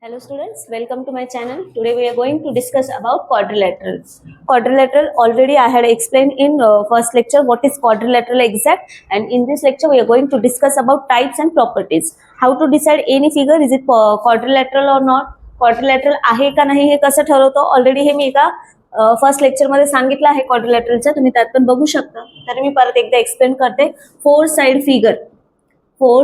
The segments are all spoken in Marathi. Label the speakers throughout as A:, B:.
A: Hello students, welcome to my channel. Today we are going to discuss about quadrilateral. Quadrilateral already I had explained in first lecture what is quadrilateral exact, and in this lecture we are going to discuss about types and properties. How to decide any figure, is it quadrilateral or not? Quadrilateral आहे का नाही हे कसं ठरवतो? ऑलरेडी हे मी एका फर्स्ट लेक्चर मध्ये सांगितलं आहे क्वाड्रिलॅटरलचं, तुम्ही त्यात पण बघू शकता. तर मी परत एकदा एक्सप्लेन करते. Four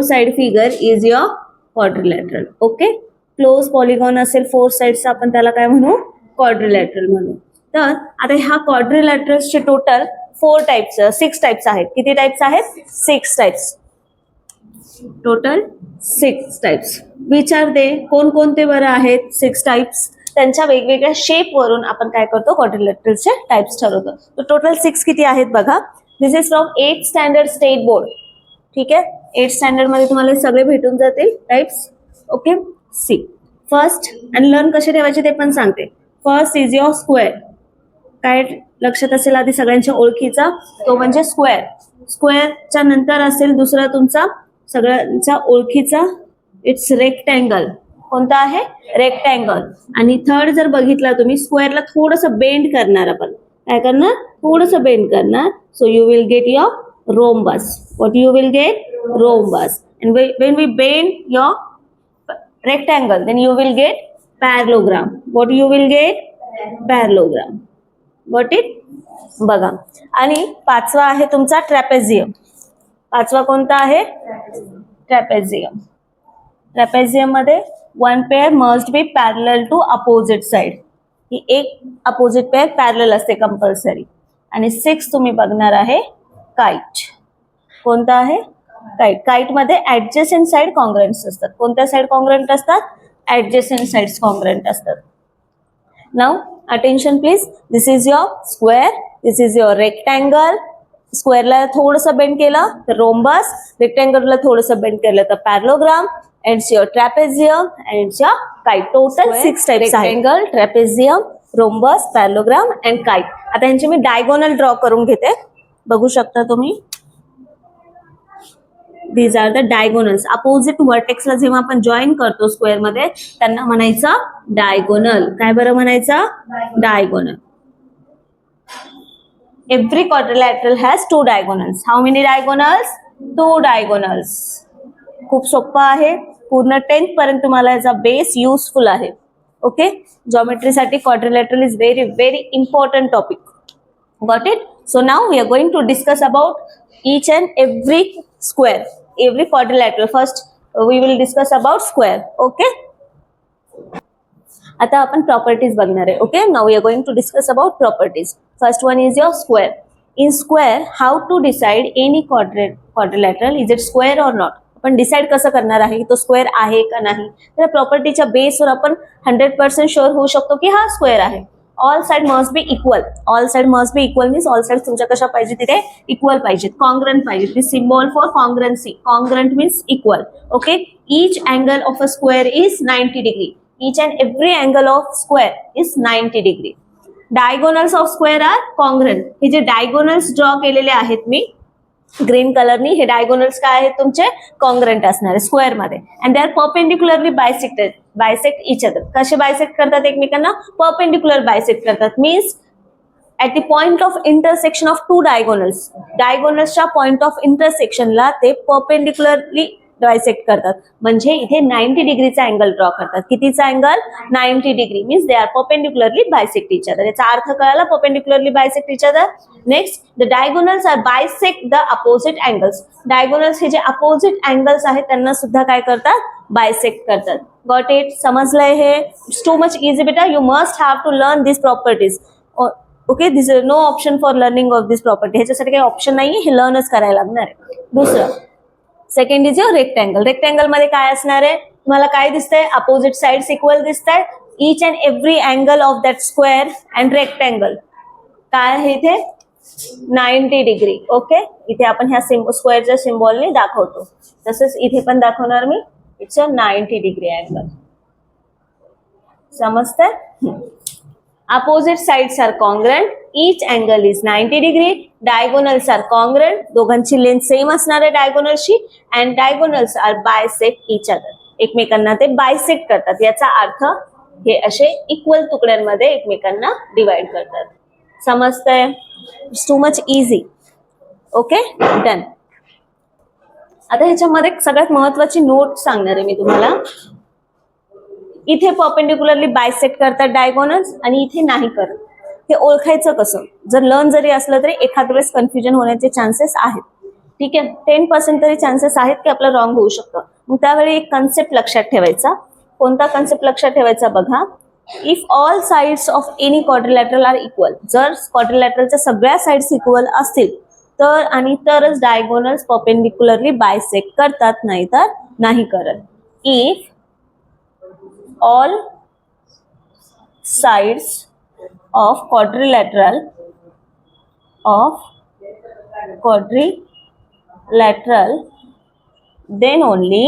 A: side figure is your quadrilateral. Okay, close polygon असेल फोर साइड्सचा आपण त्याला काय म्हणू? क्वाड्रिलॅटरल म्हणू. तर आता ह्या क्वाड्रिलॅटरल्सचे टोटल सिक्स टाइप्स आहेत. किती टाइप्स आहेत? 6 टाइप्स. Total 6 types. विचार दे कोणकोणते बरं आहेत 6 टाइप्स? त्यांच्या वेगवेगळ्या शेप वरून आपण काय करतो? क्वाड्रिलॅटरलचे टाइप्स ठरवतो. तर टोटल 6 किती आहेत बघा. This is from 8th standard state board. ठीक आहे, 8th स्टँडर्ड मध्ये तुम्हाला सगळे भेटून जातील टाइप्स. ओके, सी फर्स्ट, आणि लर्न कसे ठेवायचे ते पण सांगते. First is your square. काय लक्षात असेल आधी सगळ्यांच्या ओळखीचा? तो म्हणजे स्क्वेअर. स्क्वेअरच्या नंतर असेल दुसरा तुमचा सगळ्यांचा ओळखीचा, इट्स रेक्टँगल. कोणता आहे? रेक्टँगल. आणि थर्ड जर बघितला तुम्ही, स्क्वेअरला थोडंसं बेंड करणार. आपण काय करणार? थोडंसं बेंड करणार. So you will get your rhombus. What you will get? Rhombus. And when we bend your rectangle, then you will get parallelogram. What you will get? Parallelogram. Got it? बघा. आणि पाचवा आहे तुमचा ट्रॅपेझियम. पाचवा कोणता आहे? ट्रॅपेझियम. ट्रॅपेझियम मध्ये one pair must be parallel to opposite side. ही एक अपोजिट पेअर पॅरलल असते कंपल्सरी. आणि 6 तुम्ही बघणार आहे काइट. कोणता आहे? काइट. काइट मध्ये ऍडजसेंट साइड कॉन्ग्रंट्स असतात. कोणत्या साइड कॉन्ग्रंट असतात? ऍडजसेंट साइड्स कॉन्ग्रंट असतात. Now attention please. This is your square, this is your rectangle. स्क्वेअरला थोडंसं बेंड केलं तर रोम्बस, रेक्टँगलला थोडंसं बेंड केलं तर parallelogram, and your trapezium and your kite. Total 6 types आहेत. Rectangle, trapezium, rhombus, parallelogram and kite. आता यांची मी डायगोनल ड्रॉ करून घेते. बघू शकता तुम्ही. These are the diagonals. Opposite व्हर्टेक्सला जेव्हा आपण जॉईन करतो स्क्वेअर मध्ये, त्यांना म्हणायचं डायगोनल. काय बरं म्हणायचं? Diagonal. Every quadrilateral has 2 diagonals. How many diagonals? 2 diagonals. खूप सोपं आहे. पूर्ण 10th पर्यंत तुम्हाला याचा बेस युजफुल आहे. ओके, जॉमेट्रीसाठी quadrilateral is very very important topic. Got it? So now we are going to discuss about each and every square, every quadrilateral. First we will discuss about square. Okay, आता आपण प्रॉपर्टीज बघणार आहे. Okay, now we are going to discuss about properties. First one is your square. In square how to decide any quadrilateral, is it square or not? आपण डिसाइड कसं करणार आहे की तो स्क्वेअर आहे का नाही? तर प्रॉपर्टीच्या बेसवर आपण 100% शुअर होऊ शकतो की हा स्क्वेअर आहे. All side must be equal. All side must be equal means all side तुमच्या कशा पाहिजे? तिथे इक्वल पाहिजेत, कॉन्ग्रंट पाहिजेत. This symbol for congruency. Congruent means equal. Okay, each angle of a square is 90 degree. Each and every angle of square is 90 degree. Diagonals of square are congruent. हे जे डायगोनल्स ड्रॉ केलेले आहेत मी ग्रीन कलरनी, हे डायगोनल्स काय आहेत? तुमचे कॉन्ग्रंट असणार आहे स्क्वेअर मध्ये. And they are perpendicularly bisect each other. कसे बायसेक्ट करतात एकमेकांना? परपेंडिक्युलर बायसेक्ट करतात. Means at the point of intersection of 2 diagonals. डायगोनल्सच्या पॉइंट ऑफ इंटरसेक्शनला ते परपेंडिक्युलरली बायसेक्ट करतात. म्हणजे इथे 90 डिग्रीचा अँगल ड्रॉ करतात. कितीचा angle? 90 degree. Means they are perpendicularly bisect each other. याचा अर्थ कळाला? Perpendicularly bisect each other. Next, the diagonals are bisect the opposite angles. Diagonals हे जे अपोजिट अँगल्स आहेत त्यांना सुद्धा काय करतात? बायसेक्ट करतात. Got it? समजलंय हे? इट्स टू मच इझी बेटा. You must have to learn this properties. Okay, this is no option for learning of this property. ह्याच्यासाठी काही ऑप्शन नाहीये, हे लर्नच करायला लागणार आहे. दुसरं, second is your rectangle. Rectangle मध्ये काय असणार आहे? तुम्हाला काय दिसतंय? अपोजिट साइड्स इक्वल दिसत आहेत. Each and every angle of that square and rectangle काय आहे इथे? 90 डिग्री. ओके, इथे आपण ह्या स्क्वेअरच्या सिम्बॉलने दाखवतो. तसंच इथे पण दाखवणार मी. It's a 90 degree angle. समजतंय? Opposite sides are congruent. Each angle is 90 degree. Diagonals are congruent. दोघांची लेंथ सेम असणार आहे डायगोनलशी. And diagonals are bisect each other. एकमेकांना ते बायसेक्ट करतात. याचा अर्थ हे असे इक्वल तुकड्यांमध्ये एकमेकांना डिवाइड करतात. समजतंय? It's too much easy. Okay, done. आता ह्याच्यामध्ये सगळ्यात महत्वाची नोट सांगणार आहे मी तुम्हाला. इथे परपेंडिक्युलरली बायसेक्ट करतात डायगोनल्स आणि इथे नाही करत. हे ओळखायचं कसं? जर लर्न जरी असलं तरी एखाद वेळेस कन्फ्युजन होण्याचे चान्सेस आहेत. ठीक आहे, 10% तरी चान्सेस आहेत की आपलं रॉंग होऊ शकतं. मग त्यावेळी एक कन्सेप्ट लक्षात ठेवायचा. कोणता कन्सेप्ट लक्षात ठेवायचा बघा. If all sides of any quadrilateral are equal, जर क्वाड्रिलॅटरलच्या सगळ्या साइड्स इक्वल असतील तर आणि तरच डायगोनल्स परपेंडिक्युलरली बायसेक्ट करतात, नाही तर नाही करत. If all sides of quadrilateral then only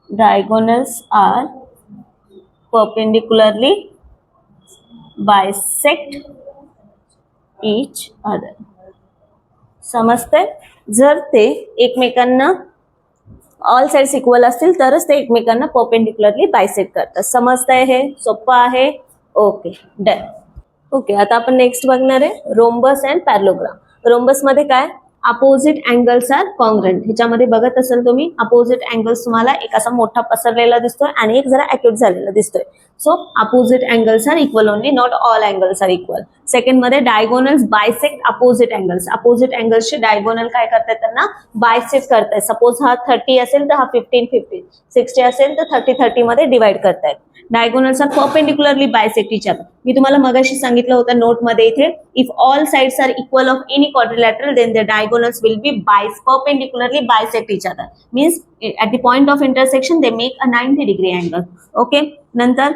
A: diagonals are perpendicularly bisect each other. समजते? जर ते एकमेकांना ऑल साइड्स इक्वल असतील तरच ते एकमेकांना परपेंडिक्युलरली बायसेक्ट करतात. समजतंय? हे सोपं आहे. Okay, done. ओके, आता आपण नेक्स्ट बघणार आहे रोम्बस अँड पॅरलोग्राम. रोम्बस मध्ये काय? Opposite angles are congruent. ह्याच्यामध्ये बघत असाल तुम्ही अपोजिट अँगल्स तुम्हाला एक असा मोठा पसरलेला दिसतोय आणि एक जरा अॅक्यूट झालेला दिसतोय. So opposite angles are equal only, not all angles are equal. Second मध्ये diagonals bisect opposite angles. Opposite अँगल्सचे डायगोनल काय करतायत? त्यांना बायसेक्ट करतायत. सपोज हा 30 असेल तर हा 15-15, 60 असेल तर 30-30 मध्ये डिवाइड करतायत. Diagonals are perpendicularly bisect each other. मी तुम्हाला मगाशी सांगितलं होतं नोट मध्ये इथे, if all sides are equal of any quadrilateral then the diagonals will be perpendicularly bisect each other. Means at the point of intersection they make a 90-degree angle. Okay, नंतर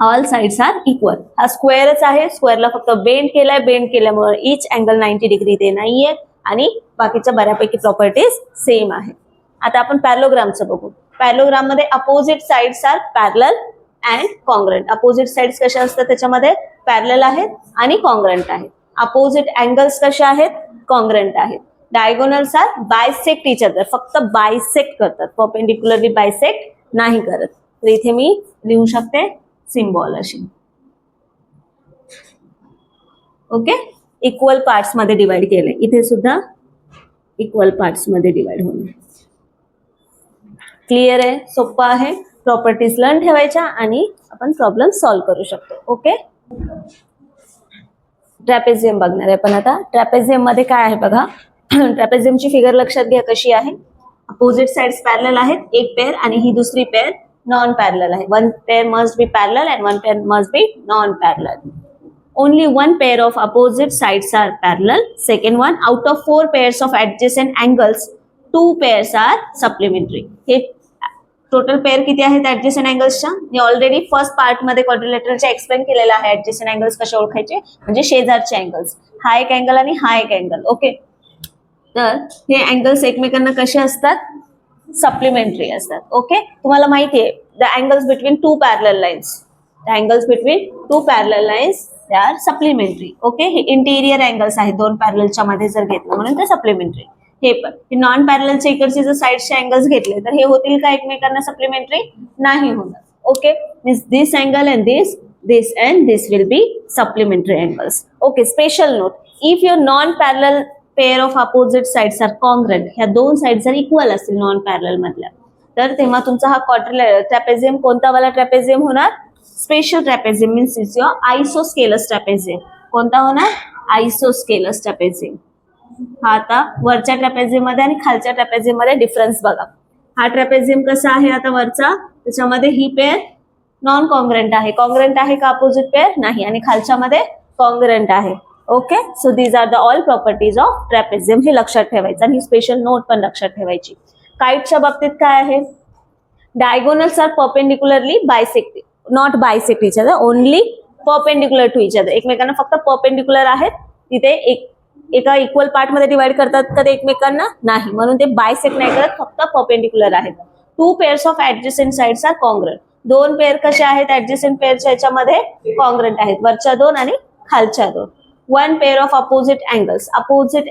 A: ऑल साइड्स आर इक्वल. हा स्क्वेअरच आहे, स्क्वेअरला फक्त बेंड केलाय, बेंड केल्यामुळे इच अँगल 90 डिग्री ते नाहीये आणि बाकीच्या बऱ्यापैकी प्रॉपर्टीज सेम आहे. आता आपण पॅरलोग्रामचं बघू. पॅरलोग्राम मध्ये opposite sides are parallel and congruent. Opposite sides कशा असतात? त्याच्यामध्ये पॅरलल आहेत आणि कॉन्ग्रंट आहेत. अपोजिट अँगल्स कशा आहेत? कॉन्ग्रंट आहेत. Diagonals are bisect each other. फक्त बायसेक्ट करतात, परपेंडिक्युलरली बायसेक्ट नाही करत. तर इथे मी लिहू शकते सिम्बॉल अशी. ओके, इक्वल पार्ट्स मध्ये डिवाइड केले. इथे सुद्धा इक्वल पार्ट्स मध्ये डिवाइड होणार. क्लिअर आहे? सोपं आहे. प्रॉपर्टीज लर्न ठेवायच्या आणि आपण प्रॉब्लेम सॉल्व्ह करू शकतो. ओके, ट्रॅपेझियम बघणार आहे पण आता. ट्रॅपेझियम मध्ये काय आहे बघा. ट्रॅपेझियमची फिगर लक्षात घ्या कशी आहे. अपोजिट साइड्स पॅरलल आहेत, एक पेअर, आणि ही दुसरी पेअर नॉन पॅरलल आहे. One pair must be parallel and one pair must B non parallel. Only one pair of opposite sides are parallel. Second one, out of 4 pairs of adjacent angles, 2 pairs are supplementary. हे टोटल पेअर किती आहेत ऍडजस्टंट अँगल्सच्या? मी ऑलरेडी फर्स्ट पार्ट मध्ये क्वाड्रिलॅटरलच्या एक्सप्लेन केलेला आहे. ऍडजस्टंट अँगल्स कसे ओळखायचे? म्हणजे शेजारचे अँगल्स. हा एक अँगल आणि हा एक अँगल. ओके, तर हे अँगल्स एकमेकांना कसे असतात? सप्लिमेंटरी असतात. ओके, तुम्हाला माहिती आहे the angles between 2 parallel lines. The angles between 2 parallel lines they are supplementary. Okay, हे इंटिरियर अँगल्स आहेत 2 पॅरललच्या मध्ये जर घेतलं म्हणून ते सप्लिमेंटरी. हे पण हे नॉन पॅरललच्या इकडचे जर साइडचे अँगल्स घेतले तर हे होतील का एकमेकांना सप्लिमेंटरी? नाही होणार. Okay, means this angle and this will be supplementary angles. Okay, special note, if your non parallel pair of opposite sides are congruent, ह्या 2 साइड जर इक्वल असतील नॉन पॅरलल मधल्या, तर तेव्हा तुमचा हा ट्रॅपेझियम कोणता वाला ट्रॅपेझियम होणार? Special trapezium. Means is your isosceles trapezium. कोणता होणार? Isosceles trapezium. हा आता वरच्या ट्रॅपेझियम मध्ये आणि खालच्या ट्रॅपेझियम मध्ये डिफरन्स बघा. हा ट्रॅपेझियम कसा आहे आता वरचा? त्याच्यामध्ये ही पेअर नॉन कॉन्ग्रंट आहे. कॉन्ग्रंट आहे का अपोजिट पेअर? नाही. आणि खालच्या मध्ये कॉन्ग्रंट आहे. Okay, so these are the all properties of trapezium. हे लक्षात ठेवायचं आणि ही स्पेशल नोट पण लक्षात ठेवायची. काइटच्या बाबतीत काय आहे? Diagonals are perpendicularly bisect, not bisect each other, only perpendicular to each other. एकमेकांना फक्त परपेंडिक्युलर आहेत. तिथे एका इक्वल पार्ट मध्ये डिवाइड करतात का ते एकमेकांना? नाही. म्हणून ते बायसेक्ट नाही करत, फक्त परपेंडिक्युलर आहेत. 2 pairs of adjacent sides are congruent. 2 pair कसे आहेत ऍडजस्टंट पेअरच्या याच्यामध्ये? कॉन्ग्रंट आहेत. वरच्या 2 आणि खालच्या 2. One pair of opposite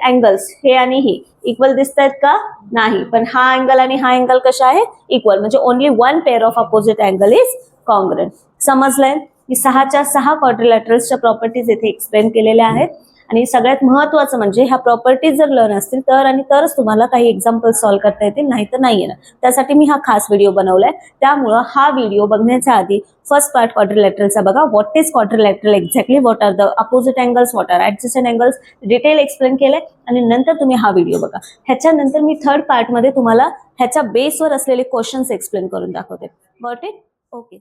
A: angles हे आणि हे इक्वल दिसत आहेत का? नाही. पण हा अँगल आणि हा अँगल कशा आहे? इक्वल. म्हणजे only one pair of opposite angle is congruent. समजलंय? की 6च्या 6 क्वाड्रिलॅटरल्सच्या प्रॉपर्टीज इथे एक्सप्लेन केलेल्या आहेत. आणि सगळ्यात महत्वाचं म्हणजे ह्या प्रॉपर्टीज जर लर्न असतील तर आणि तरच तुम्हाला काही एक्झाम्पल सॉल्व्ह करता येतील, नाही तर नाही येणार. त्यासाठी मी हा खास व्हिडिओ बनवलाय. त्यामुळं हा व्हिडिओ बघण्याच्या आधी फर्स्ट पार्ट क्वाड्रिलॅटरलचा बघा. What is quadrilateral exactly, what are the opposite angles, what are adjacent angles, detail explain केलंय. आणि नंतर तुम्ही हा व्हिडिओ बघा. ह्याच्यानंतर मी थर्ड पार्टमध्ये तुम्हाला ह्याच्या बेसवर असलेले क्वेश्चन्स एक्सप्लेन करून दाखवते. Got it? ओके.